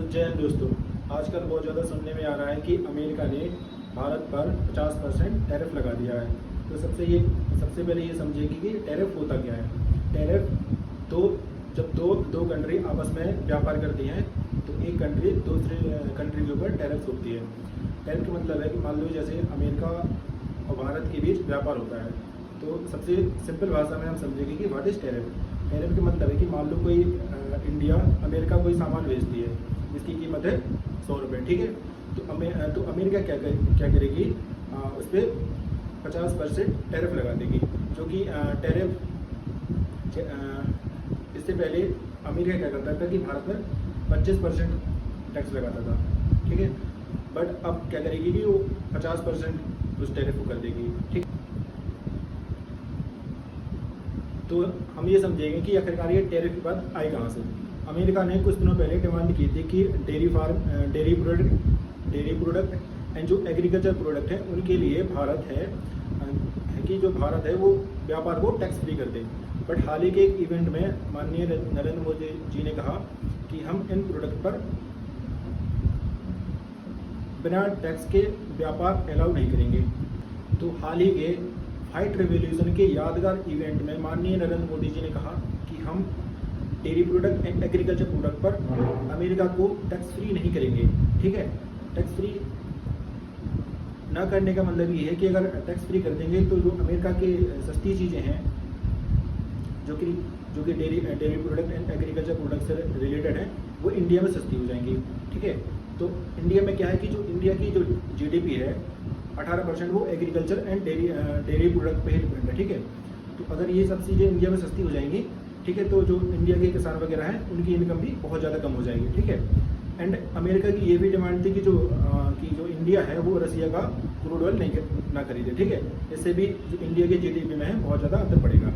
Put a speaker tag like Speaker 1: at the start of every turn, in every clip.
Speaker 1: जय हिंद दोस्तों। आजकल बहुत ज़्यादा सुनने में आ रहा है कि अमेरिका ने भारत पर 50% टैरिफ लगा दिया है। तो सबसे पहले ये समझेगी कि टैरिफ होता क्या है। टैरिफ तो जब दो कंट्री आपस में व्यापार करती हैं तो एक कंट्री दूसरे कंट्री के ऊपर टैरिफ थोपती है। टैरिफ का मतलब है कि मान लो जैसे अमेरिका और भारत के बीच व्यापार होता है, तो सबसे सिंपल भाषा में हम समझेंगे कि व्हाट इज़ टैरिफ। टैरिफ का मतलब है कि मान लो कोई इंडिया अमेरिका कोई सामान बेचती है जिसकी कीमत है 100 रुपये, ठीक है। तो अमेरिका क्या करेगी, उस पर 50% टैरिफ लगा देगी, जो कि टैरिफ इससे पहले अमेरिका क्या करता था कि भारत पर 25% टैक्स लगाता था, ठीक है। बट अब क्या करेगी कि वो 50% उस टैरिफ को कर देगी, ठीक। तो हम ये समझेंगे कि आखिरकार ये टैरिफ की बात आई कहाँ से। अमेरिका ने कुछ दिनों पहले डिमांड की थी कि डेयरी प्रोडक्ट एंड जो एग्रीकल्चर प्रोडक्ट हैं उनके लिए भारत है कि जो भारत है वो व्यापार को टैक्स फ्री कर दे। बट हाल ही के एक इवेंट में माननीय नरेंद्र मोदी जी ने कहा कि हम इन प्रोडक्ट पर बिना टैक्स के व्यापार अलाउ नहीं करेंगे। तो हाल ही के व्हाइट रेवोल्यूशन के यादगार इवेंट में माननीय नरेंद्र मोदी जी ने कहा कि हम dairy product and agriculture product पर अमेरिका को टैक्स फ्री नहीं करेंगे, ठीक है। टैक्स फ्री ना करने का मतलब ये है कि अगर टैक्स फ्री कर देंगे तो जो अमेरिका की सस्ती चीज़ें हैं जो कि dairy product and agriculture product से रिलेटेड हैं वो इंडिया में सस्ती हो जाएंगी, ठीक है। तो इंडिया में क्या है कि जो इंडिया की जो GDP है 18% वो एग्रीकल्चर एंड डेयरी प्रोडक्ट पे ही डिपेंड है, ठीक है। तो अगर ये सब चीज़ें इंडिया में सस्ती हो जाएंगी, ठीक है, तो जो इंडिया के किसान वगैरह हैं उनकी इनकम भी बहुत ज़्यादा कम हो जाएगी, ठीक है। एंड अमेरिका की ये भी डिमांड थी कि जो इंडिया है वो रसिया का क्रूड ऑयल ना खरीदे, ठीक है। इससे भी जो इंडिया के GDP में है बहुत ज़्यादा अंतर पड़ेगा।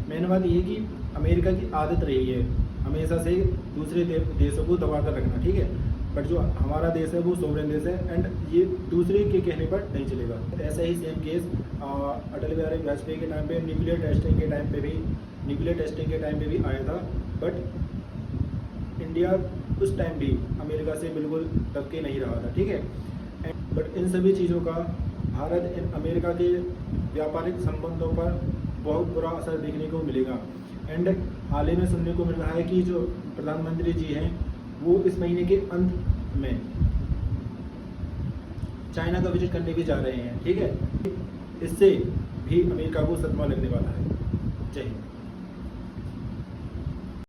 Speaker 1: मेन बात ये कि अमेरिका की आदत रही है हमेशा से दूसरे देशों को दबा कर रखना, ठीक है। बट जो हमारा देश है वो सोवरेन देश है एंड ये दूसरे के कहने पर नहीं चलेगा। ऐसा ही सेम केस अटल बिहारी वाजपेयी के टाइम पे न्यूक्लियर टेस्टिंग के टाइम पे भी आया था। बट इंडिया उस टाइम भी अमेरिका से बिल्कुल दब के नहीं रहा था, ठीक है। बट इन सभी चीज़ों का भारत अमेरिका के व्यापारिक संबंधों पर बहुत बुरा असर देखने को मिलेगा। एंड हाल ही में सुनने को मिल रहा है कि जो प्रधानमंत्री जी हैं वो इस महीने के अंत में चाइना का विजिट करने भी जा रहे हैं, ठीक है। इससे भी अमेरिका को सदमा लगने वाला है। जय हिंद।